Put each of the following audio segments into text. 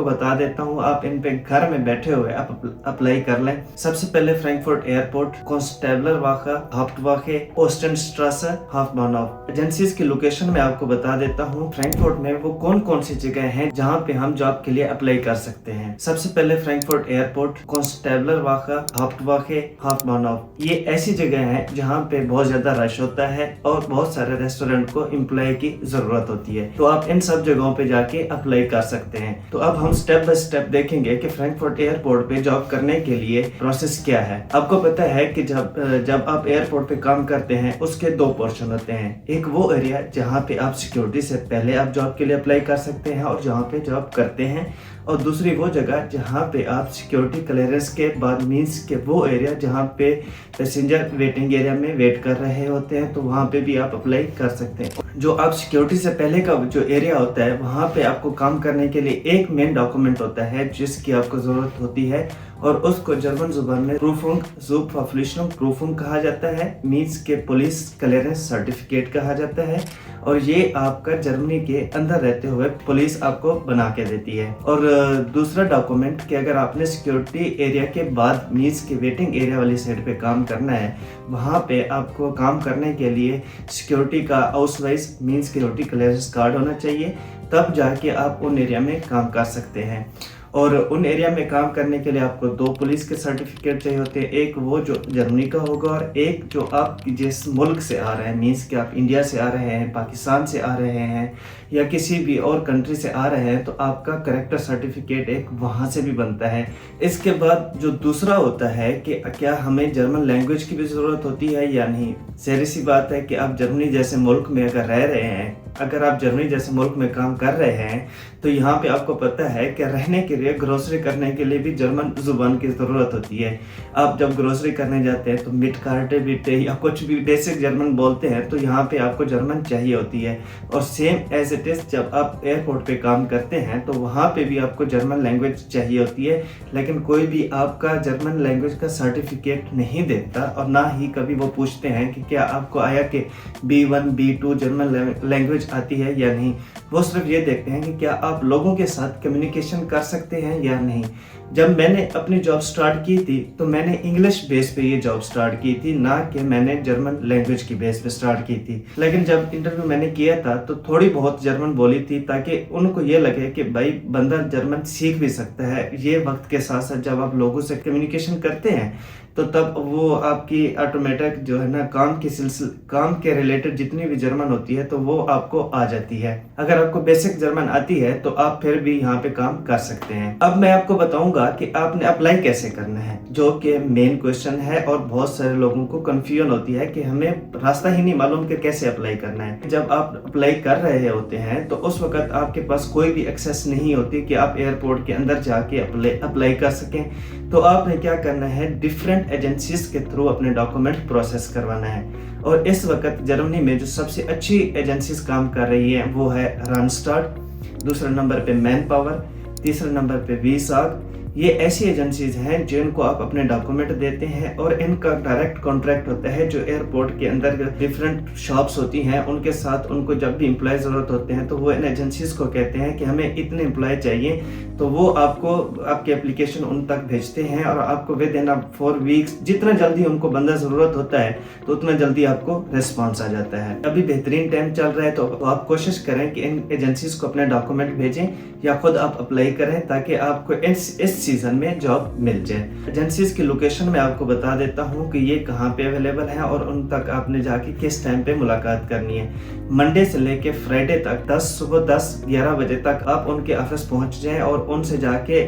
बता देता हूँ, आप इन पे घर में बैठे हुए आप अप्लाई कर लें। सबसे पहले फ्रैंकफर्ट एयरपोर्ट, कॉन्स्टेबलर वाखा, हाफ्टवाखे, ओस्टेनस्ट्रासे, हाफबानहोफ। एजेंसीज की लोकेशन मैं आपको बता देता हूँ। फ्रैंकफर्ट में वो कौन कौन सी जगह हैं जहाँ पे हम जॉब के लिए अप्लाई कर सकते हैं। सबसे पहले फ्रैंकफर्ट एयरपोर्ट, कॉन्स्टेबलर वाखा, हाफ्टवाखे, हाफबानहोफ। ये ऐसी जगह है जहाँ पे बहुत ज्यादा रश होता है और बहुत सारे रेस्टोरेंट को एम्प्लॉय की जरूरत होती है, तो आप इन सब जगहों पे जाके अप्लाई कर सकते हैं। तो अब हम स्टेप बाय स्टेप देखेंगे कि फ्रैंकफर्ट एयरपोर्ट पे जॉब करने के लिए प्रोसेस क्या है। आपको पता है कि जब आप एयरपोर्ट पे काम करते हैं उसके दो पोर्शन होते हैं। एक वो एरिया जहाँ पे आप सिक्योरिटी से पहले आप जॉब के लिए अप्लाई कर सकते हैं और जहाँ पे जॉब करते हैं, और दूसरी वो जगह जहाँ पे आप सिक्योरिटी क्लियरेंस के बाद मीन्स के वो एरिया जहाँ पे पैसेंजर वेटिंग एरिया में वेट कर रहे होते हैं, तो वहाँ पे भी आप अप्लाई कर सकते हैं। जो आप सिक्योरिटी से पहले का जो एरिया होता है वहाँ पे आपको काम करने के लिए एक मेन डॉक्यूमेंट होता है जिसकी आपको जरूरत होती है, और उसको जर्मन जुबान में प्रूफुंग ज़ुबverpflichtung प्रूफुंग कहा जाता है, मीन्स के पुलिस क्लियरेंस सर्टिफिकेट कहा जाता है। और ये आपका जर्मनी के अंदर रहते हुए पुलिस आपको बना के देती है। और दूसरा डॉक्यूमेंट कि अगर आपने सिक्योरिटी एरिया के बाद मीन्स के वेटिंग एरिया वाली साइड पे काम करना है, वहाँ पे आपको काम करने के लिए सिक्योरिटी का आउसवाइज मीन्स सिक्योरिटी क्लियरेंस कार्ड होना चाहिए, तब जाके आप उन एरिया में काम कर सकते हैं। और उन एरिया में काम करने के लिए आपको दो पुलिस के सर्टिफिकेट चाहिए होते हैं, एक वो जो जर्मनी का होगा और एक जो आप जिस मुल्क से आ रहे हैं, मीन्स कि आप इंडिया से आ रहे हैं, पाकिस्तान से आ रहे हैं या किसी भी और कंट्री से आ रहे हैं, तो आपका करेक्टर सर्टिफिकेट एक वहाँ से भी बनता है। इसके बाद जो दूसरा होता है कि क्या हमें जर्मन लैंग्वेज की भी ज़रूरत होती है या नहीं। ज़ाहिर सी बात है कि आप जर्मनी जैसे मुल्क में अगर रह रहे हैं, अगर आप जर्मनी जैसे मुल्क में काम कर रहे हैं, तो यहाँ पे आपको पता है कि रहने के लिए ग्रोसरी करने के लिए भी जर्मन जुबान की ज़रूरत होती है। आप जब ग्रोसरी करने जाते हैं तो मिट कार्टे बिटे या कुछ भी बेसिक जर्मन बोलते हैं, तो यहाँ पे आपको जर्मन चाहिए होती है। और सेम एज इट इज़ जब आप एयरपोर्ट पे काम करते हैं तो वहाँ पे भी आपको जर्मन लैंग्वेज चाहिए होती है, लेकिन कोई भी आपका जर्मन लैंग्वेज का सर्टिफिकेट नहीं देता और ना ही कभी वो पूछते हैं कि क्या आपको आया कि B1 B2 जर्मन लैंग्वेज आती है या नहीं। वो सिर्फ ये देखते हैं कि क्या आप लोगों के साथ कम्युनिकेशन कर सकते हैं या नहीं। जब मैंने अपनी जॉब स्टार्ट की थी तो मैंने इंग्लिश बेस पे ये जॉब स्टार्ट की थी, ना कि मैंने जर्मन लैंग्वेज की बेस पे स्टार्ट की थी। लेकिन जब इंटरव्यू मैंने किया था तो थोड़ी बहुत जर्मन बोली थी, ताकि उनको ये लगे कि भाई बंदा जर्मन सीख भी सकता है। ये वक्त के साथ साथ जब आप लोगों से कम्युनिकेशन करते हैं तो तब वो आपकी ऑटोमेटिक जो है ना काम के रिलेटेड जितनी भी जर्मन होती है तो वो आपको आ जाती है। अगर आपको बेसिक जर्मन आती है तो आप फिर भी यहाँ पे काम कर सकते हैं। अब मैं आपको बताऊंगा कि आपने अप्लाई कैसे करना है, जो कि मेन क्वेश्चन है और बहुत सारे लोगों को कंफ्यूजन होती है कि हमें रास्ता ही नहीं मालूम कि कैसे अप्लाई करना है। जब आप अप्लाई कर रहे होते हैं तो उस वक्त आपके पास कोई भी एक्सेस नहीं होती कि आप एयरपोर्ट के अंदर जाके अप्लाई कर सकें। तो आपने क्या करना है, डिफरेंट एजेंसीज के थ्रू अपने डॉक्यूमेंट प्रोसेस करवाना है। और इस वक्त जर्मनी में जो सबसे अच्छी एजेंसीज काम कर रही है वो है रानस्टाड, दूसरे नंबर पे मैन पावर, तीसरे नंबर पे वीसाग। ये ऐसी एजेंसीज हैं जिनको आप अपने डॉक्यूमेंट देते हैं और इनका डायरेक्ट कॉन्ट्रैक्ट होता है। जो एयरपोर्ट के अंदर डिफरेंट शॉप्स होती हैं उनके साथ उनको जब भी एम्प्लॉय ज़रूरत होते हैं तो वो इन एजेंसीज को कहते हैं कि हमें इतने एम्प्लॉय चाहिए, तो वो आपको आपकी एप्लीकेशन उन तक भेजते हैं और आपको विद इन 4 वीक्स जितना जल्दी उनको बंदा ज़रूरत होता है तो उतना जल्दी आपको रिस्पॉन्स आ जाता है। अभी बेहतरीन टाइम चल रहा है तो आप कोशिश करें कि इन एजेंसीज को अपने डॉक्यूमेंट भेजें या खुद आप अप्लाई करें, ताकि आपको इस सीजन में जॉब मिल जाए। एजेंसीज की लोकेशन मैं आपको बता देता हूँ कि ये कहाँ पे अवेलेबल है और उन तक आपने जाके किस टाइम पे मुलाकात करनी है। मंडे से लेके फ्राइडे तक सुबह 10-11 बजे तक आप उनके ऑफिस पहुँच जाएं और उनसे जाके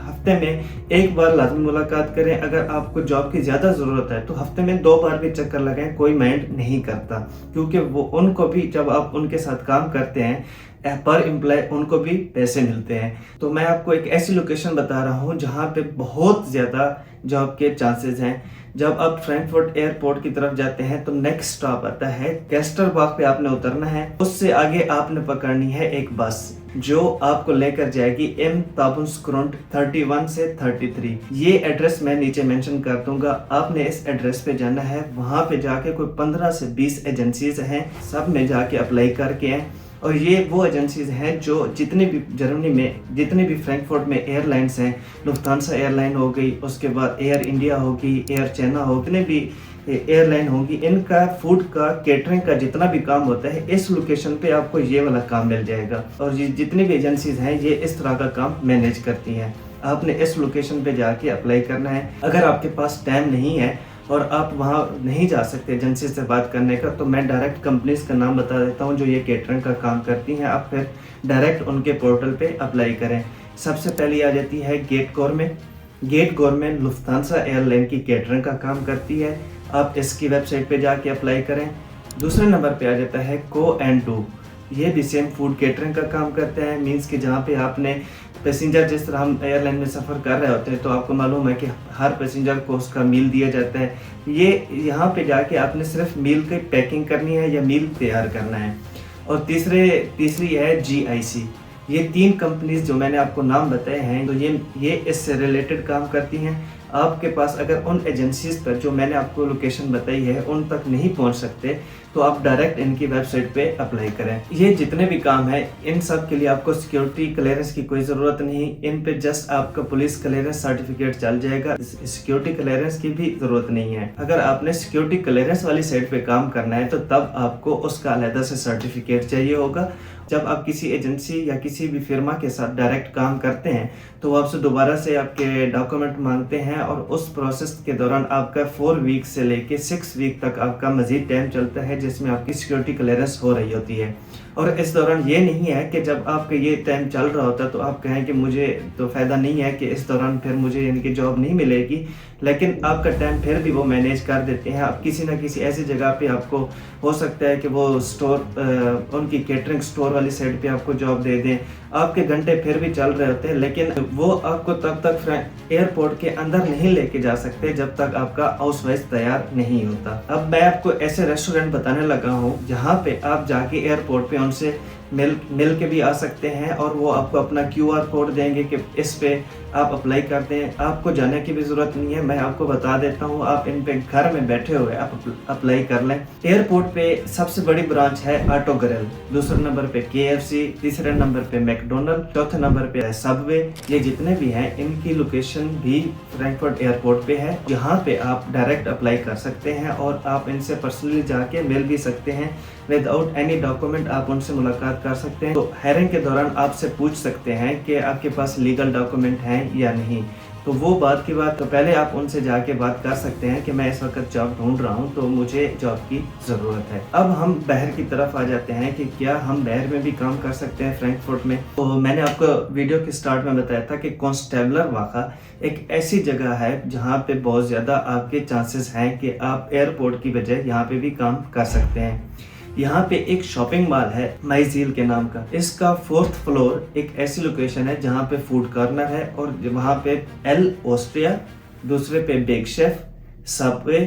हफ्ते में एक बार लाजमी मुलाकात करें। अगर आपको जॉब की ज़्यादा ज़रूरत है तो हफ्ते में 2 बार भी चक्कर लगाएं, कोई माइंड नहीं करता, क्योंकि वो उनको भी जब आप उनके साथ काम करते हैं पर एम्प्लॉय उनको भी पैसे मिलते हैं। तो मैं आपको एक ऐसी लोकेशन बता रहा हूँ जहाँ पे बहुत ज़्यादा जॉब के चांसेस हैं। जब आप फ्रैंकफर्ट एयरपोर्ट की तरफ जाते हैं तो नेक्स्ट स्टॉप आता है कैस्टरबाग पे आपने उतरना है। उससे आगे आपने पकड़नी है एक बस जो आपको लेकर जाएगी एम ताबुंसग्रुंड 31 से 33। ये एड्रेस मैं नीचे मेंशन कर दूंगा। आपने इस एड्रेस पे जाना है, वहाँ पे जाके कोई 15 से 20 एजेंसीज हैं, सब में जाके अप्लाई करके हैं और ये वो एजेंसीज हैं जो जितने भी जर्मनी में जितने भी फ्रैंकफर्ट में एयरलाइंस हैं, लुफ्तांसा एयरलाइन हो गई, उसके बाद एयर इंडिया होगी, एयर चाइना हो, जितने भी एयरलाइन होगी, इनका फूड का केटरिंग का जितना भी काम होता है इस लोकेशन पे आपको ये वाला काम मिल जाएगा। और ये जितनी भी एजेंसीज हैं ये इस तरह का काम मैनेज करती हैं। आपने इस लोकेशन पे जाके अप्लाई करना है। अगर आपके पास टाइम नहीं है और आप वहाँ नहीं जा सकते एजेंसी से बात करने का, तो मैं डायरेक्ट कंपनीज का नाम बता देता हूँ जो ये केटरिंग का काम करती हैं। आप फिर डायरेक्ट उनके पोर्टल पे अप्लाई करें। सबसे पहली आ जाती है गेट गवर्नमेंट लुफ्तांसा एयरलाइन की केटरिंग का काम करती है। आप इसकी वेबसाइट पे जाके अप्लाई करें। दूसरे नंबर पे आ जाता है को एंड डू। ये भी सेम फूड केटरिंग का काम करते हैं। मींस कि जहाँ पे आपने पैसेंजर, जिस तरह हम एयरलाइन में सफ़र कर रहे होते हैं तो आपको मालूम है कि हर पैसेंजर को उसका मील दिया जाता है। ये यहाँ पे जाके आपने सिर्फ मील की पैकिंग करनी है या मील तैयार करना है। और तीसरी है GIC। ये 3 कंपनीज जो मैंने आपको नाम बताए हैं, तो ये इससे रिलेटेड काम करती हैं। आपके पास अगर उन एजेंसीज पर जो मैंने आपको लोकेशन बताई है उन तक नहीं पहुंच सकते, तो आप डायरेक्ट इनकी वेबसाइट पे अप्लाई करें। ये जितने भी काम है इन सब के लिए आपको सिक्योरिटी क्लियरेंस की कोई ज़रूरत नहीं। इन पे जस्ट आपका पुलिस क्लियरेंस सर्टिफिकेट चल जाएगा। सिक्योरिटी क्लियरेंस की भी ज़रूरत नहीं है। अगर आपने सिक्योरिटी क्लियरेंस वाली साइट पे काम करना है तो तब आपको उसका अलग से सर्टिफिकेट चाहिए होगा। जब आप किसी एजेंसी या किसी भी फिर्मा के साथ डायरेक्ट काम करते हैं तो वो आपसे दोबारा से आपके डॉक्यूमेंट मांगते हैं और उस प्रोसेस के दौरान आपका 4 वीक से लेके 6 वीक तक आपका मजीद टाइम चलता है जिसमें आपकी सिक्योरिटी क्लियरेंस हो रही होती है। और इस दौरान ये नहीं है कि जब आपका ये टाइम चल रहा होता है तो आप कहें कि मुझे तो फ़ायदा नहीं है कि इस दौरान फिर मुझे यानी कि जॉब नहीं मिलेगी, लेकिन आपका टाइम फिर भी वो मैनेज कर देते हैं। आप किसी ना किसी ऐसी जगह पे आपको हो सकता है कि वो स्टोर उनकी केटरिंग स्टोर वाली साइड पे आपको जॉब दे दें। आपके घंटे फिर भी चल रहे होते हैं, लेकिन वो आपको तब तक एयरपोर्ट के अंदर नहीं लेके जा सकते जब तक आपका हाउसवाइफ तैयार नहीं होता। अब मैं आपको ऐसे रेस्टोरेंट बताने लगा हूँ जहाँ पे आप जाके एयरपोर्ट पे उनसे मिल के भी आ सकते हैं और वो आपको अपना QR कोड देंगे कि इस पे आप अप्लाई करते हैं। आपको जाने की भी ज़रूरत नहीं है, मैं आपको बता देता हूँ। आप इन पे घर में बैठे हुए आप अप्लाई कर लें। एयरपोर्ट पे सबसे बड़ी ब्रांच है ऑटो ग्रिल, दूसरे नंबर पे KFC, तीसरे नंबर पे मैकडोनल्ड, चौथे नंबर पे है सबवे। ये जितने भी हैं इनकी लोकेशन भी फ्रैंकफर्ट एयरपोर्ट पे है। यहाँ पे आप डायरेक्ट अप्लाई कर सकते हैं और आप इनसे पर्सनली जाके मिल भी सकते हैं। विदाउट एनी डॉक्यूमेंट आप उनसे मुलाकात कर सकते हैं। तो हायरिंग के दौरान आपसे पूछ सकते हैं कि आपके पास लीगल डॉक्यूमेंट हैं या नहीं। तो वो बात की बात, तो पहले आप उनसे जाके बात कर सकते हैं कि मैं इस वक्त जॉब ढूंढ रहा हूं तो मुझे जॉब की ज़रूरत है। अब हम बाहर की तरफ आ जाते हैं कि क्या हम बाहर में भी काम कर सकते हैं फ्रैंकफर्ट में। तो मैंने आपको वीडियो के स्टार्ट में बताया था कि कॉन्स्टेबलर वाक़ा एक ऐसी जगह है जहाँ पे बहुत ज़्यादा आपके चांसेस हैं कि आप एयरपोर्ट की बजाय यहाँ पे भी काम कर सकते हैं। यहाँ पे एक शॉपिंग मॉल है माइजील के नाम का। इसका 4th फ्लोर एक ऐसी लोकेशन है जहाँ पे फूड कॉर्नर है और वहाँ पे एल ऑस्ट्रिया, दूसरे पे बेक शेफ, सबवे,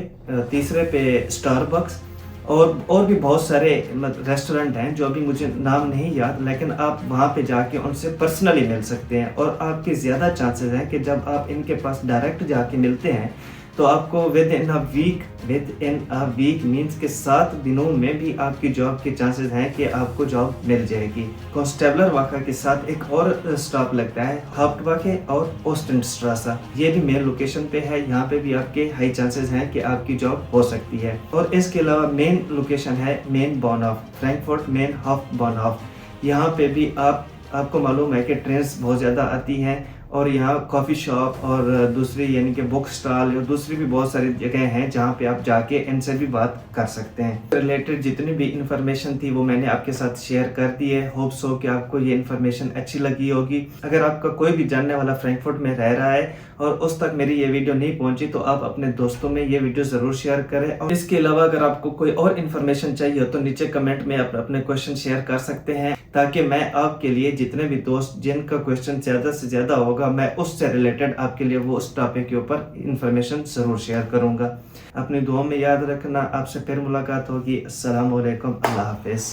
तीसरे पे स्टारबक्स और भी बहुत सारे रेस्टोरेंट हैं जो अभी मुझे नाम नहीं याद, लेकिन आप वहाँ पे जाके उनसे पर्सनली मिल सकते हैं। और आपके ज़्यादा चांसेस हैं कि जब आप इनके पास डायरेक्ट जाके मिलते हैं तो आपको within a week means के 7 दिनों में भी आपकी जॉब के चांसेस हैं कि आपको जॉब मिल जाएगी। कॉन्स्टेबलर वाक़ा के साथ एक और स्टॉप लगता है हाफ्टवाके और ओस्टेनस्ट्रासा। ये भी मेन लोकेशन पे है। यहाँ पे भी आपके हाई चांसेस हैं कि आपकी जॉब हो सकती है। और इसके अलावा मेन लोकेशन है मेन बॉनहॉफ, फ्रैंकफर्ट मेन हॉफ बॉनहॉफ। यहाँ पे भी आपको मालूम है कि ट्रेन्स बहुत ज़्यादा आती हैं और यहाँ कॉफ़ी शॉप और दूसरी यानी कि बुक स्टॉल और दूसरी भी बहुत सारी जगह हैं जहाँ पे आप जाके इनसे भी बात कर सकते हैं। रिलेटेड जितनी भी इंफॉर्मेशन थी वो मैंने आपके साथ शेयर कर दी है। होप सो कि आपको ये इन्फॉर्मेशन अच्छी लगी होगी। अगर आपका कोई भी जानने वाला फ्रैंकफर्ट में रह रहा है और उस तक मेरी ये वीडियो नहीं पहुंची तो आप अपने दोस्तों में ये वीडियो ज़रूर शेयर करें। और इसके अलावा अगर आपको कोई और इन्फॉर्मेशन चाहिए हो तो नीचे कमेंट में अपने क्वेश्चन शेयर कर सकते हैं, ताकि मैं आपके लिए जितने भी दोस्त जिनका क्वेश्चन ज़्यादा से ज़्यादा होगा मैं उससे रिलेटेड आपके लिए वो उस टॉपिक के ऊपर इंफॉर्मेशन ज़रूर शेयर करूँगा। अपनी दुआ में याद रखना। आपसे फिर मुलाकात होगी। अस्सलाम वालेकुम, अल्लाह हाफिज़।